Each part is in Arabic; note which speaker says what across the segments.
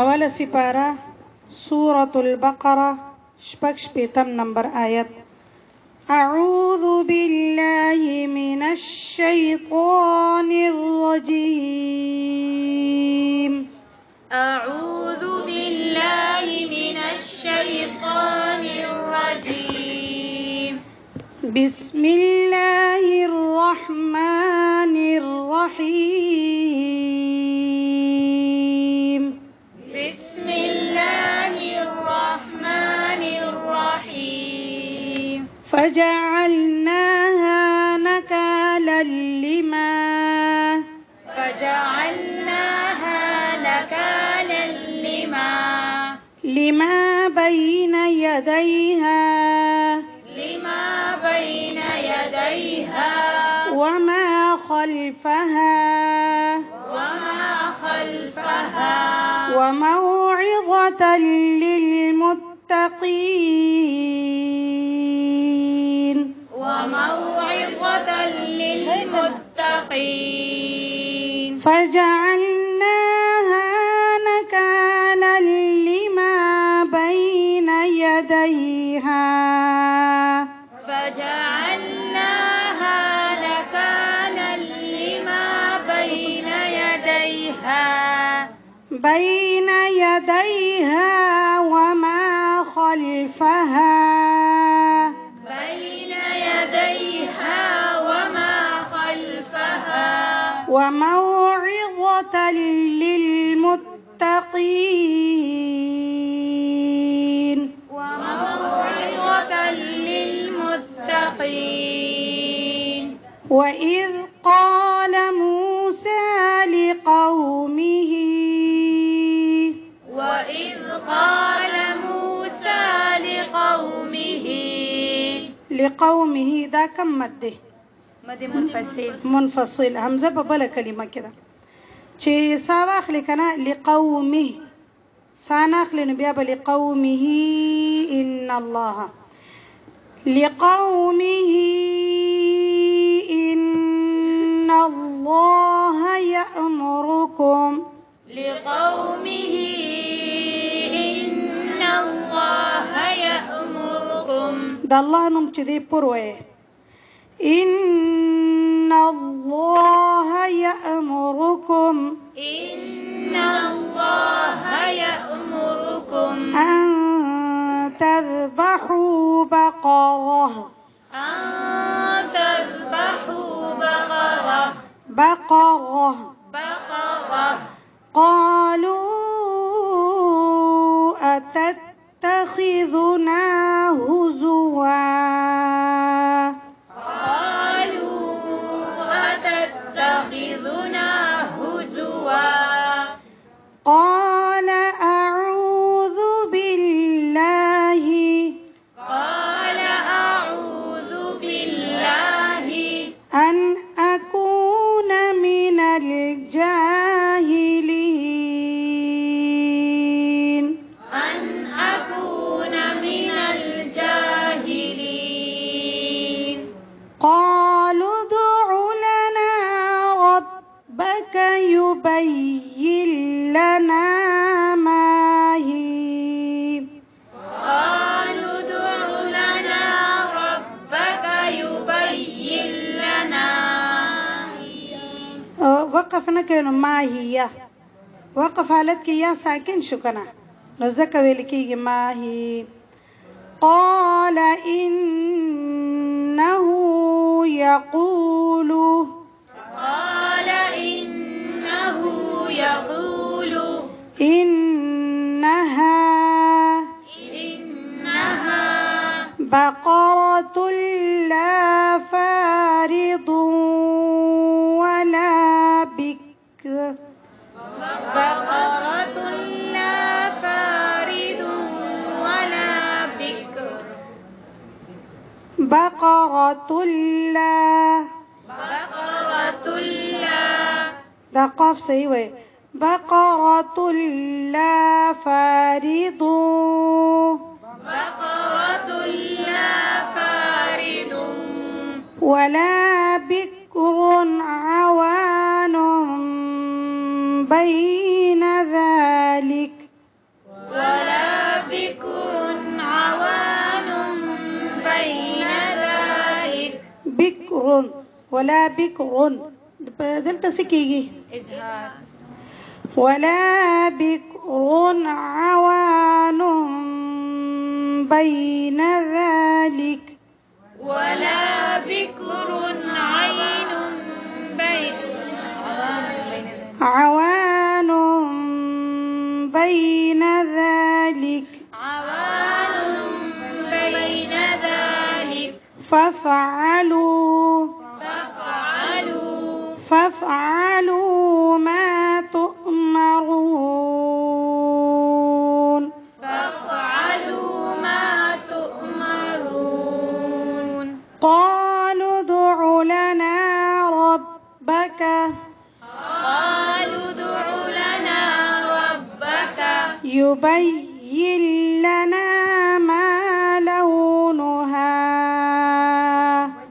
Speaker 1: اول سپارہ سورة البقرہ شپږ شپیتم نمبر آیت. اعوذ بالله من الشیطان الرجیم.
Speaker 2: اعوذ بالله من الشیطان الرجیم.
Speaker 1: بسم الله الرحمن الرحیم.
Speaker 2: بسم الله الرحمن الرحیم.
Speaker 1: فجعلناها نكالا لما بين يديها وما خلفها وموعظة للمتقين. فجعلناها نكالا لما بين يديها وما خلفها وموعظة للمتقين. وإذ قال موسى لقومه دا کم مد ده؟
Speaker 2: مد
Speaker 1: منفصل. همزه په بل کلمه کې ده چې سا واخلې کنه لقومه سا ناخلې نو بیا به لقومه ان الله لقومه ان الله يأمركم دا الله نوم چې دی پر وایي إن الله يأمركم أن تذبحوا بقرة قالوا أتتخذنا هزوا قال أعوذ بالله أن أكون من الجاهلين. قالوا ادع لنا ربك يبين لنا ما هي وقف نه کینو ما هي وقف حالت کې یا ساکن شو کنه نو ځکه ویل کېږي ما هي. قال إنه يقول إنها بقرة لا فارض ولا بكر بقرة لا دا قاف صحیح وي. بقرة لا فارض ولا بكر عوان بين ذلك ولا بكر دلته سکیږي
Speaker 2: إظهار.
Speaker 1: ولا بكر عوان بين ذلك
Speaker 2: ولا بكر عين بين
Speaker 1: عوان بين ذلك
Speaker 2: عوان بين ذلك
Speaker 1: فافعلوا ما تؤمرون
Speaker 2: فافعلوا ما تؤمرون.
Speaker 1: قالوا ادع لنا ربك
Speaker 2: قالوا ادع لنا ربك
Speaker 1: يبين لنا ما لونها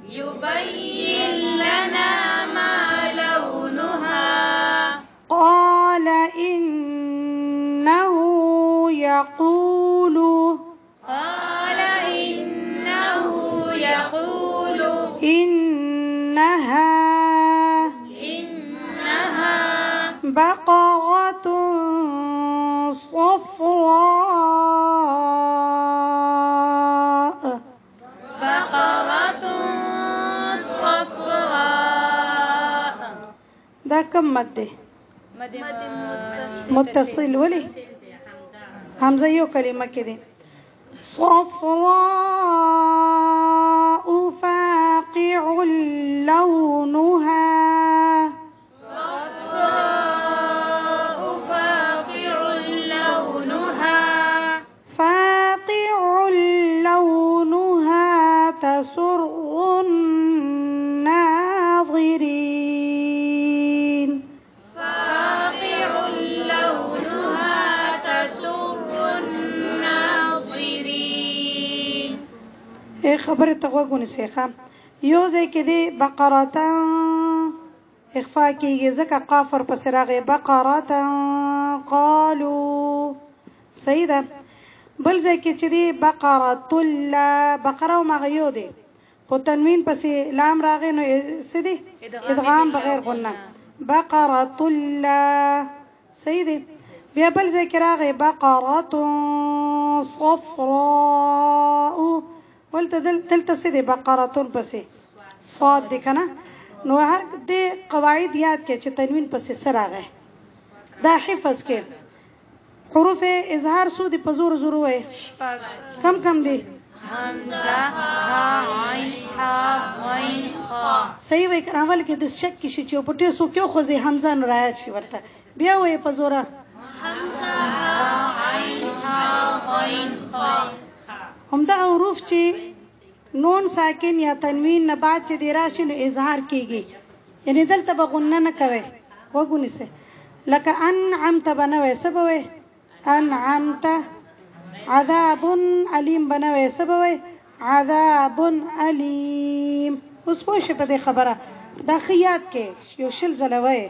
Speaker 2: يبين لنا ما لونها.
Speaker 1: قال إنه يقول إنها بقرة صفراء دا كم مد متصل ولي همزة يو كلمة كده صفراء فاقع لونها تسر الناظرين
Speaker 2: فاقع لونها تسر الناظرين.
Speaker 1: ايه خبره تغوغونی سیخه یو ځای کې دی بقرتا اخفا کېږي ځکه قافر پس راغی بقرتا قالوا سیده بل ځای کې چې دی بقرۃ لا بقره او مغیو دی خو تنوین پسې لام راغی نو سدي ادغام بغیر غنه بقرۃ لا سیده بیا بل ځای کې راغی بقرۃ صفراء ولته دلته سدي بقرۃ پسې صاد دی کنه نو هر دې قواعد یاد کې چې تنوین پسې سره راغی دا حفظ کې حروف اظهار سودی په زور زور وای کم کم دي
Speaker 2: حمزه ها عین ها غین خا.
Speaker 1: صحیح وای اول کې د شک کې شي چې په ټیسو کې خو زه حمزه نه راځي شي ورته بیا وای په زور
Speaker 2: حمزه ها عین ها غین خا.
Speaker 1: همدا حروف چې نون ساکن یا تنوین نه بعد چې دی راشي نو اظهار کیږي یعنی دلته بغنه نه کوي وګونی سه لکه انعمت بنوي سبوي انعمت عذاب علیم بنوي سبوي عذاب علیم اوس پوه شئ په دې خبره دا خیات کې یو شل زلوي